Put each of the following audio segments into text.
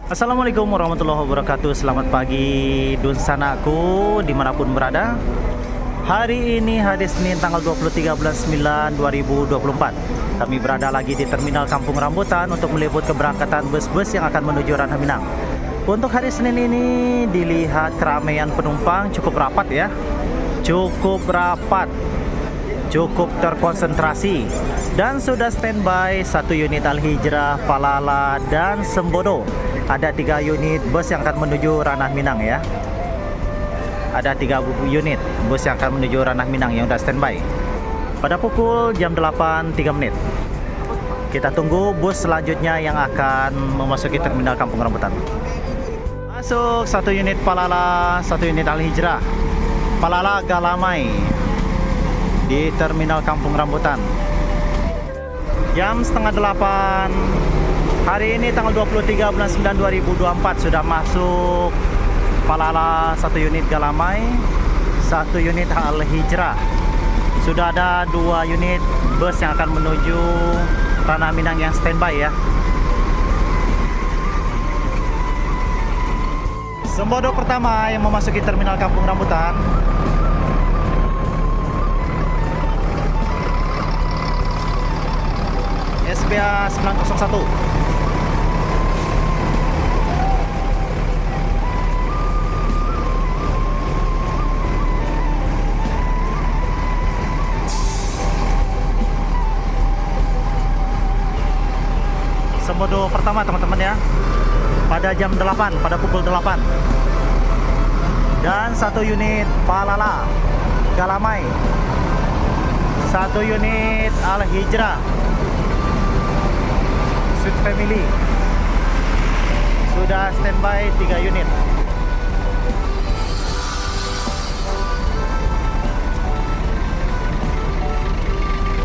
Assalamualaikum warahmatullahi wabarakatuh. Selamat pagi Dunsanaku dimanapun berada. Hari ini hari Senin tanggal 23 bulan 9 2024. Kami berada lagi di Terminal Kampung Rambutan untuk meliput keberangkatan bus-bus yang akan menuju Ranah Minang. Untuk hari Senin ini dilihat keramaian penumpang cukup rapat ya. Cukup rapat, cukup terkonsentrasi, dan sudah standby satu unit Al-Hijrah, Palala, dan Sembodo. Ada 3 unit bus yang akan menuju Ranah Minang ya. Ada 3 unit bus yang akan menuju Ranah Minang yang sudah standby. Pada pukul jam 8.03 menit. Kita tunggu bus selanjutnya yang akan memasuki Terminal Kampung Rambutan. Masuk 1 unit Palala, 1 unit Al-Hijrah. Palala Galamai di Terminal Kampung Rambutan. Jam setengah 8. Hari ini tanggal 23 bulan 9 2024 sudah masuk Palala 1 unit Galamai, 1 unit Al-Hijrah. Sudah ada 2 unit bus yang akan menuju Ranah Minang yang standby ya. Sembodo pertama yang memasuki Terminal Kampung Rambutan. SPA 901. Sembodo pertama teman-teman ya, pada jam 8, pada pukul 8. Dan 1 unit Palala Galamai, 1 unit Al-Hijrah Sweet Family. Sudah standby 3 unit.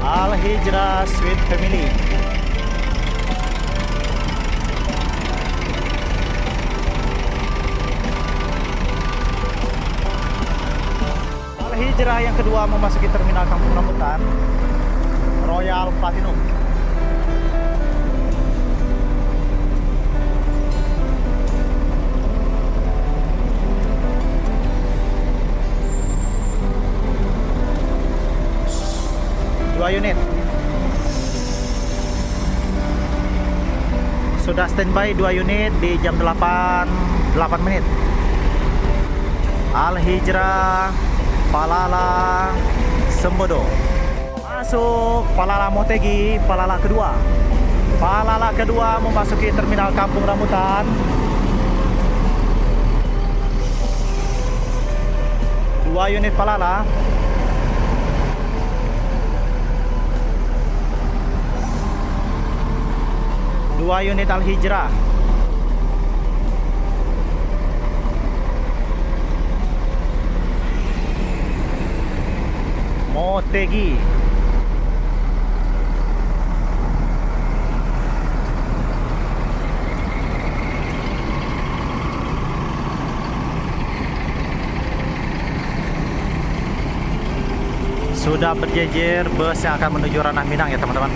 Al-Hijrah Sweet Family. Al-Hijrah yang kedua memasuki Terminal Kampung Rambutan, Royal Platinum. Dua unit sudah standby, 2 unit di jam 8 menit. Al-Hijrah Palala Sembodo. Masuk Palala Motegi, Palala kedua. Palala kedua memasuki Terminal Kampung Rambutan. Dua unit Palala. Dua unit Al-Hijrah. Motegi. Sudah berjejer bus yang akan menuju Ranah Minang ya teman-teman.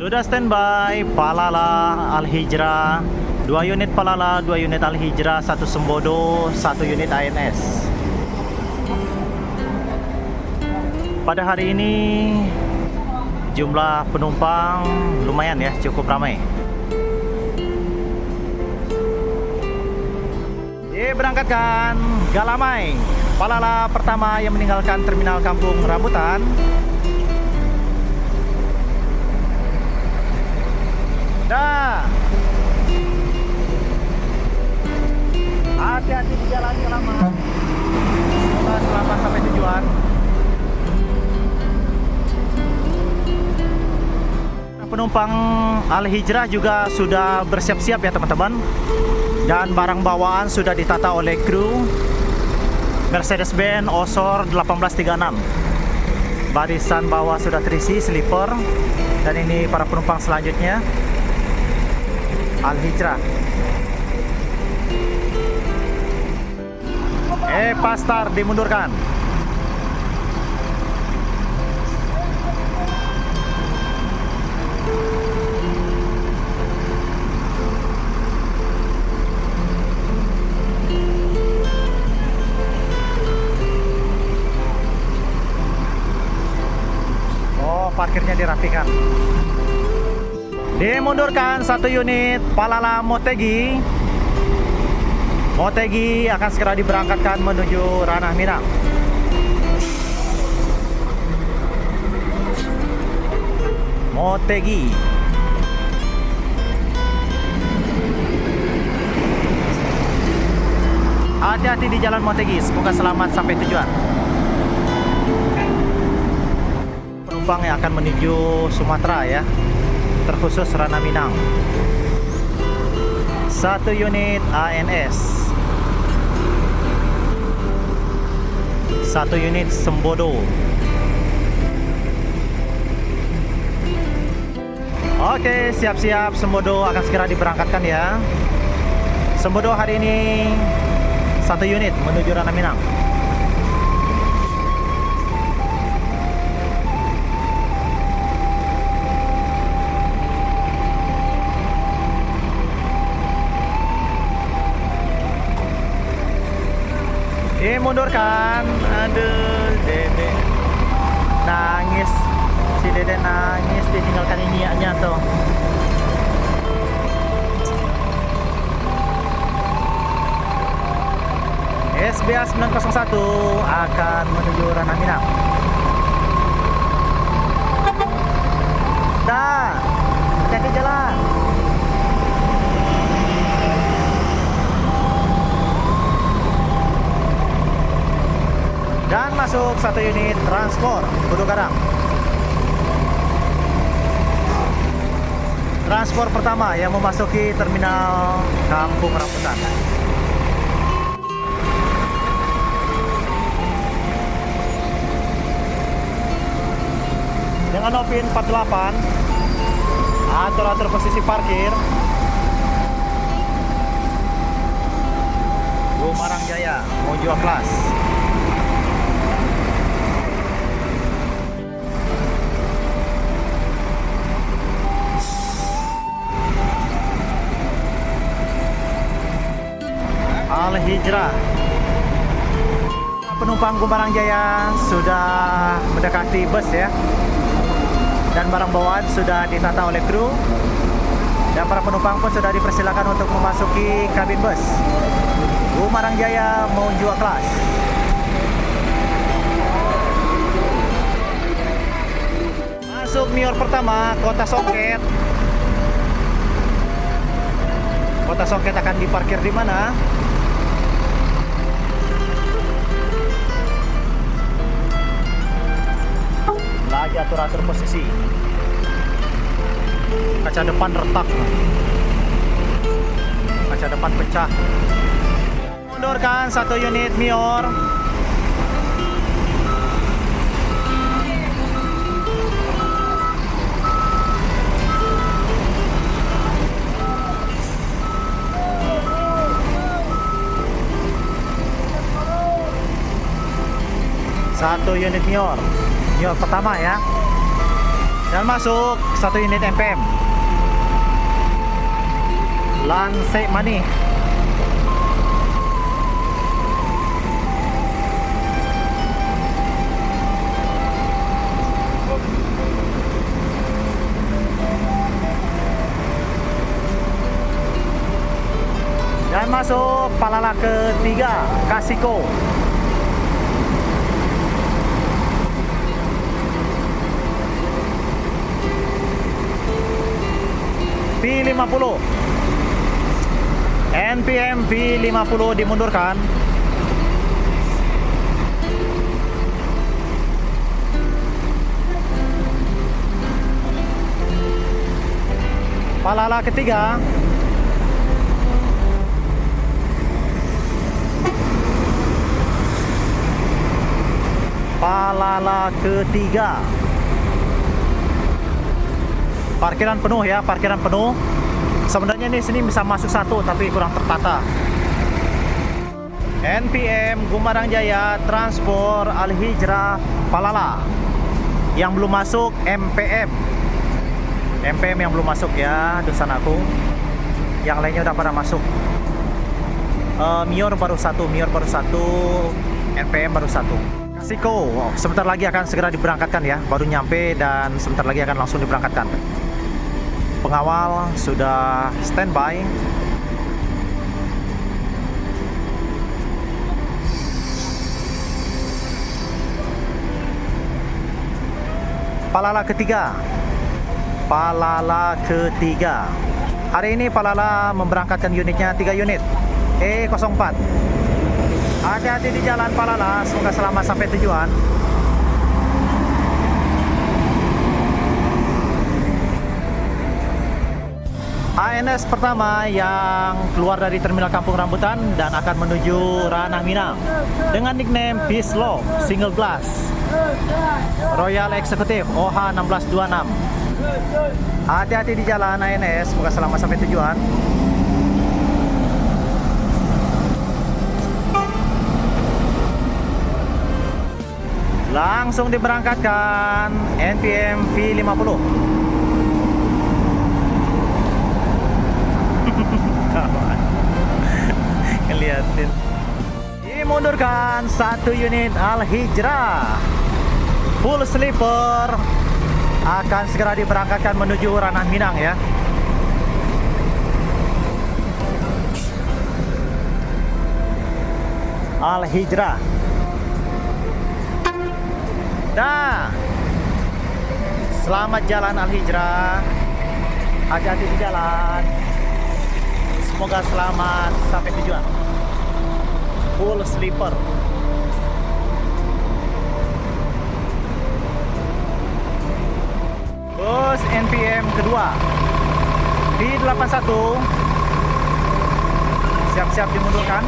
Sudah standby Palala Al-Hijrah, 2 unit Palala, 2 unit Al-Hijrah, 1 Sembodo, 1 unit ANS. Pada hari ini jumlah penumpang lumayan ya, cukup ramai. Diberangkatkan Galamai, Palala pertama yang meninggalkan Terminal Kampung Rambutan. Dah. Hati-hati di jalan Galamai. Semoga selamat sampai tujuan. Penumpang Al-Hijrah juga sudah bersiap-siap ya teman-teman. Dan barang bawaan sudah ditata oleh kru Mercedes-Benz Osor 1836. Barisan bawah sudah terisi sleeper. Dan ini para penumpang selanjutnya Al-Hijrah. Pastar dimundurkan. parkirnya dirapikan. Dimundurkan 1 unit Palala Motegi. Motegi akan segera diberangkatkan menuju Ranah Minang. Motegi. Hati-hati di jalan Motegi, semoga selamat sampai tujuan. Penumpang yang akan menuju Sumatera ya, terkhusus Ranah Minang. 1 unit ANS, 1 unit Sembodo. Oke, siap-siap, Sembodo akan segera diberangkatkan ya. Sembodo hari ini 1 unit menuju Ranah Minang. Mundurkan. Aduh, Dede nangis. Si Dede nangis ditinggalkan ininya tuh. SBA 901 akan menuju Ranah Minang. Dah, hati-hati jalan. Dan masuk 1 unit transport Putu Gadang. Transport pertama yang memasuki terminal Kampung Rambutan. Dengan Opin 48, atur-atur posisi parkir. Gumarang Jaya mau jual kelas. Al Hijrah. Penumpang Gumarang Jaya sudah mendekati bus ya. Dan barang bawaan sudah ditata oleh kru. Dan para penumpang pun sudah dipersilakan untuk memasuki kabin bus. Gumarang Jaya menuju kelas. Masuk Mior pertama, Kota Songket. Kota Songket akan diparkir di mana? Lagi atur-atur posisi. Kaca depan retak. Kaca depan pecah. Mundurkan 1 unit Mior. Satu unit Mior. Mior pertama ya. Dan masuk 1 unit MPM Lansek Mani. Dan masuk Palala ketiga, Kasiko. V50 NPM V50 dimundurkan. Palala ketiga. Palala ketiga. Parkiran penuh ya, parkiran penuh. Sebenarnya di sini bisa masuk 1 tapi kurang tertata. NPM Gumarang Jaya Transport Al Hijrah Palala. Yang belum masuk MPM. MPM yang belum masuk ya, Dusanaku. Yang lainnya udah pada masuk. Mior baru 1, Mior baru 1, NPM baru 1. Siko, sebentar lagi akan segera diberangkatkan ya, baru nyampe dan sebentar lagi akan langsung diberangkatkan. Pengawal sudah standby. Palala ketiga. Palala ketiga. Hari ini Palala memberangkatkan unitnya 3 unit E04. Hati-hati di jalan Palala, semoga selamat sampai tujuan. ANS pertama yang keluar dari Terminal Kampung Rambutan dan akan menuju Ranah Minang dengan nickname Peace Love Single Glass Royal Executive OH 1626. Hati-hati di jalan ANS, semoga selamat sampai tujuan. Langsung diberangkatkan NPM V50. Ngeliatin. Dimundurkan 1 unit Al-Hijrah full sleeper akan segera diberangkatkan menuju Ranah Minang ya. Al-Hijrah. Nah, selamat jalan Al-Hijrah. Hati-hati di jalan. Semoga selamat sampai tujuan. Full sleeper. Bus NPM kedua V81 siap-siap dimundurkan.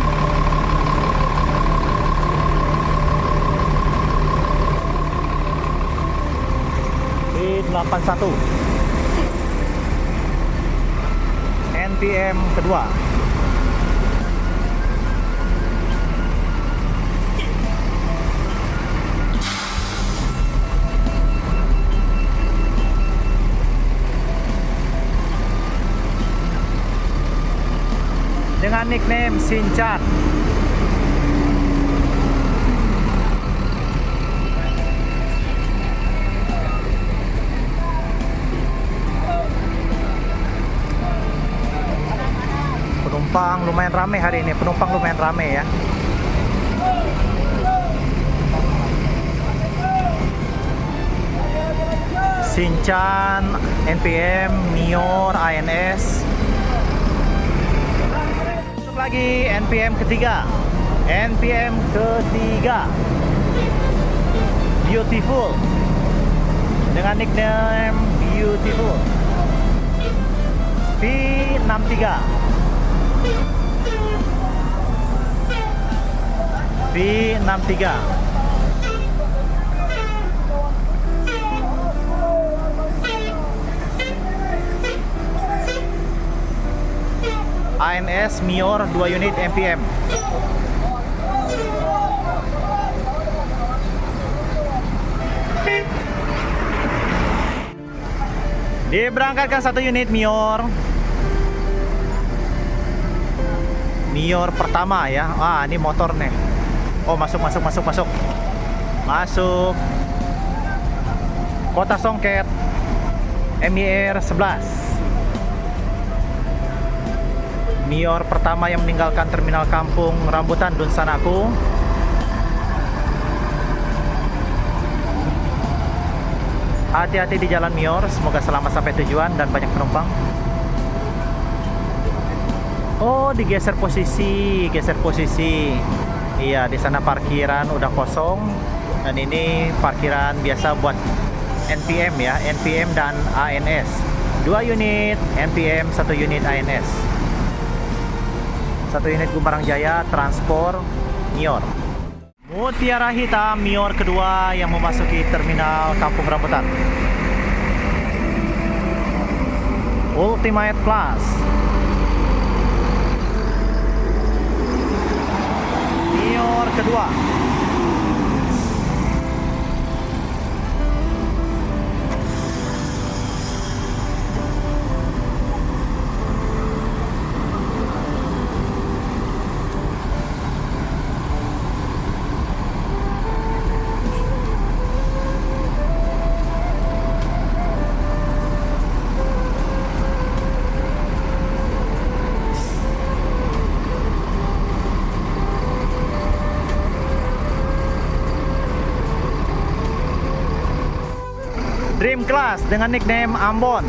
V81 NPM kedua. Dengan nickname Shinchan. Penumpang lumayan ramai hari ini, penumpang lumayan ramai ya. Shinchan, NPM, Nior, ANS. Lagi NPM ketiga. NPM ketiga. Beautiful. Dengan nickname Beautiful. V63. V63. ANS Mior 2 unit MPM. Diberangkatkan 1 unit Mior. Mior pertama ya. Ah, ini motor nih. Oh, masuk. Masuk. Kota Songket. MIR 11. Mior pertama yang meninggalkan Terminal Kampung Rambutan Dunsanaku. Hati-hati di jalan Mior, semoga selamat sampai tujuan dan banyak penumpang. Oh, digeser posisi, Iya, di sana parkiran udah kosong dan ini parkiran biasa buat NPM ya, NPM dan ANS. 2 unit NPM, 1 unit ANS. 1 unit Gumarang Jaya Transport Mior. Mutiara Hitam Mior kedua yang memasuki Terminal Kampung Rambutan. Ultimate Plus. Mior kedua. Dream Class dengan nickname Ambon.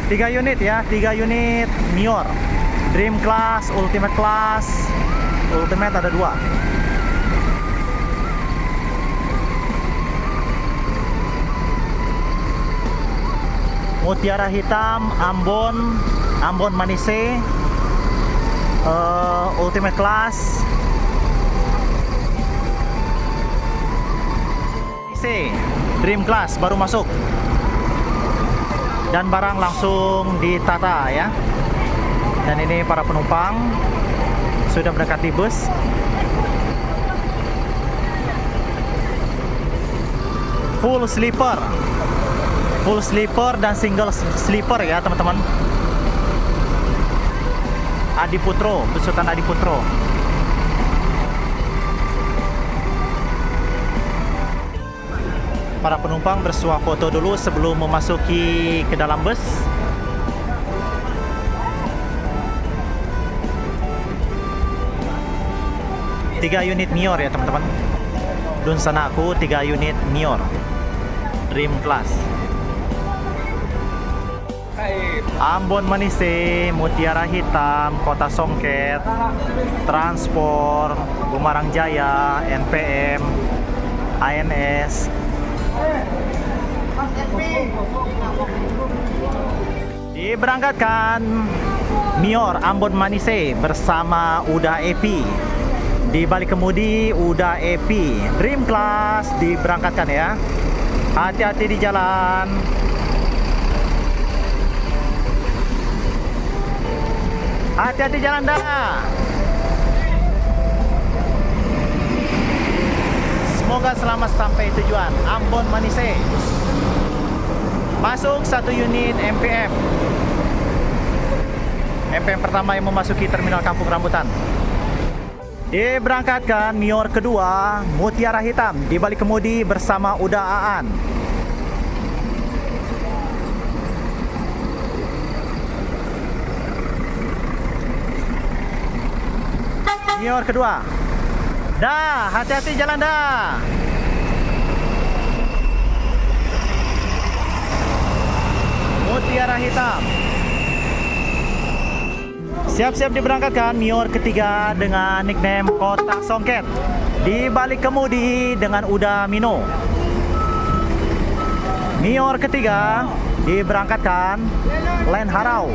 Tiga unit ya, 3 unit Mior. Dream Class, Ultimate Class. Ultimate ada 2. Mutiara Hitam, Ambon, Ambon Manise, Ultimate Class. Manise, Dream Class baru masuk. Dan barang langsung ditata ya. Dan ini para penumpang sudah mendekati bus. Full sleeper dan single sleeper ya teman-teman. Adi Putro, besutan Adi Putro. Para penumpang bersuah foto dulu sebelum memasuki ke dalam bus. Tiga unit Mior ya teman-teman. Dunsanaku 3 unit Mior Dream Class. Ambon Manise, Mutiara Hitam, Kota Songket, Transport, Gumarang Jaya, NPM, ANS. Diberangkatkan Mior Ambon Manise bersama Uda Epi. Di balik kemudi Uda Epi. Dream Class diberangkatkan ya. Hati-hati di jalan. Hati-hati jalan dah. Semoga selamat sampai tujuan. Ambon Manise. Masuk 1 unit MPM. MPM pertama yang memasuki Terminal Kampung Rambutan. Diberangkatkan Mior kedua, Mutiara Hitam di balik kemudi bersama Uda Aan. Mior kedua. Dah, hati-hati jalan dah. Mutiara Hitam. Siap-siap diberangkatkan Mior ketiga dengan nickname Kota Songket. Di balik kemudi dengan Uda Mino. Mior ketiga diberangkatkan Len Harau.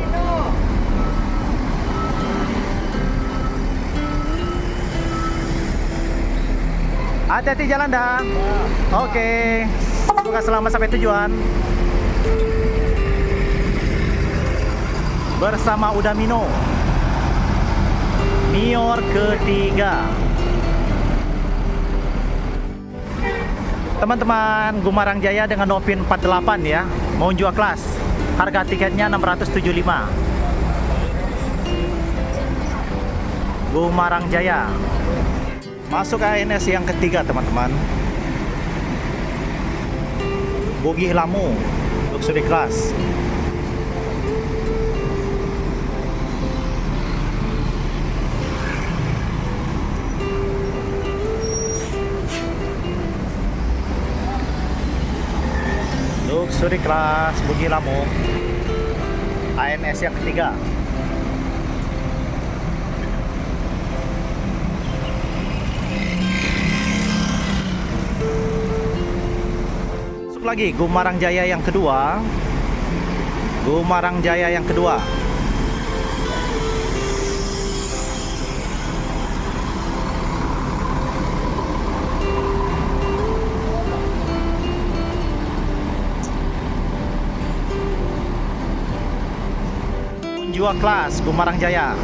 Hati-hati jalan dah. Oke. Semoga selamat sampai tujuan. Bersama Uda Mino. Mior ketiga. Teman-teman, Gumarang Jaya dengan Nopin 48 ya. Mau jual kelas. Harga tiketnya 675. Gumarang Jaya. Masuk ANS yang ketiga teman-teman. Bogi Lamu Luxury Class. Luxury Class Bogi Lamu ANS yang ketiga. Lagi Gumarang Jaya yang kedua. Gumarang Jaya yang kedua. Unjua kelas Gumarang Jaya.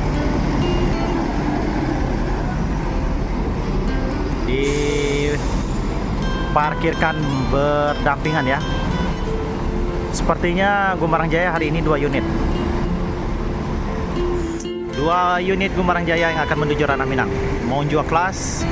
Parkirkan berdampingan ya. Sepertinya Gumarang Jaya hari ini 2 unit. 2 unit Gumarang Jaya yang akan menuju Ranah Minang. Mau jual kelas.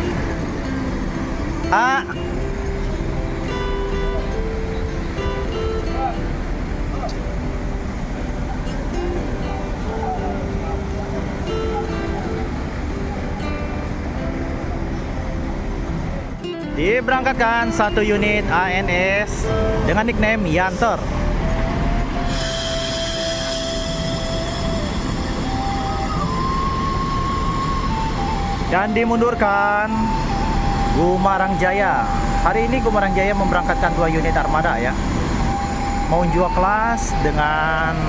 Diberangkatkan satu unit ANS dengan nickname Yanter. Dan dimundurkan Gumarang Jaya. Hari ini Gumarang Jaya memberangkatkan 2 unit armada ya. Meunjua kelas dengan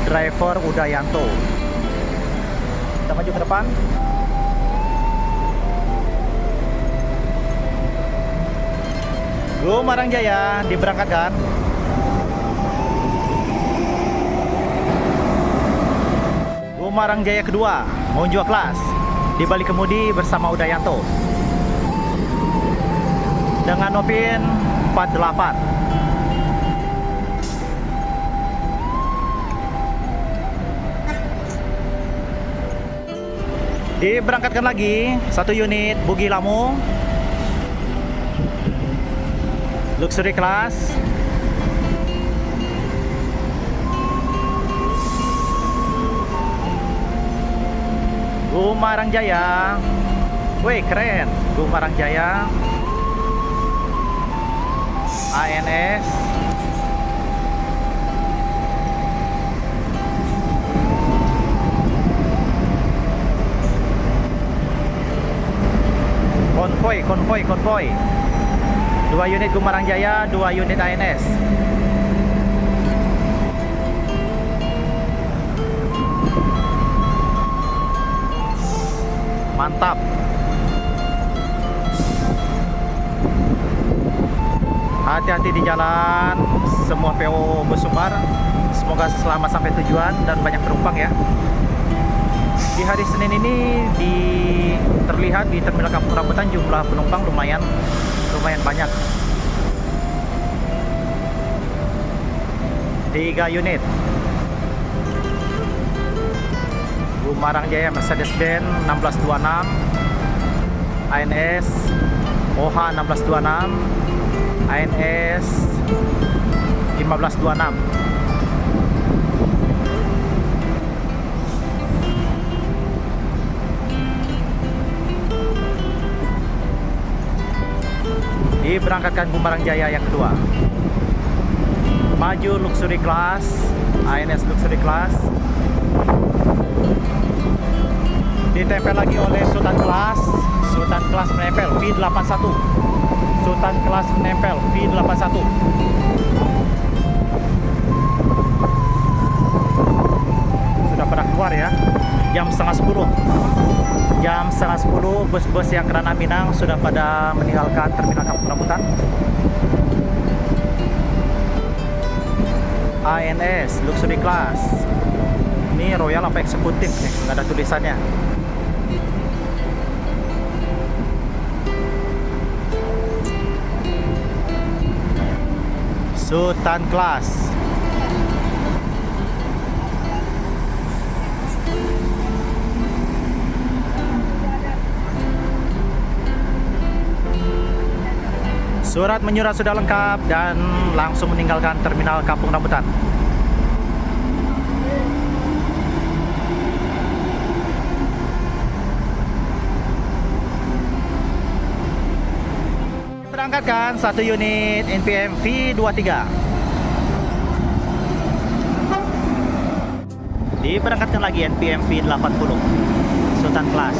driver Udayanto. Kita maju ke depan. Gumarang Jaya diberangkatkan. Gumarang Jaya kedua meunjua kelas di balik kemudi bersama Udayanto dengan Nopin 48. Diberangkatkan lagi satu unit Bugi Lamu luxury class Gumarang Jaya. Wih, keren. Gumarang Jaya ANS. Konvoy. 2 unit Gumarang Jaya, 2 unit ANS. Mantap. Hati-hati di jalan semua PO bersumbar. Semoga selamat sampai tujuan dan banyak penumpang ya. Di hari Senin ini terlihat di Terminal Kampung Rambutan jumlah penumpang lumayan banyak. 3 unit Gumarang Jaya Mercedes-Benz 1626 ANS, OH 1626 ANS 1526. Diberangkatkan Gumarang Jaya yang kedua. Maju luxury class, ANS luxury class. Ditempel lagi oleh Sultan Class menempel V81. Sultan Class menempel V81. Sudah pada keluar ya. Jam setengah 10 bus-bus yang Kerana Minang sudah pada meninggalkan Terminal Kampung Rambutan. ANS luxury class. Ini Royal apa eksekutif nih, nggak ada tulisannya. Sultan Class. Surat menyurat sudah lengkap dan langsung meninggalkan Terminal Kampung Rambutan. Berangkatkan satu unit NPM V23. Diberangkatkan lagi NPM V80 Sultan Class.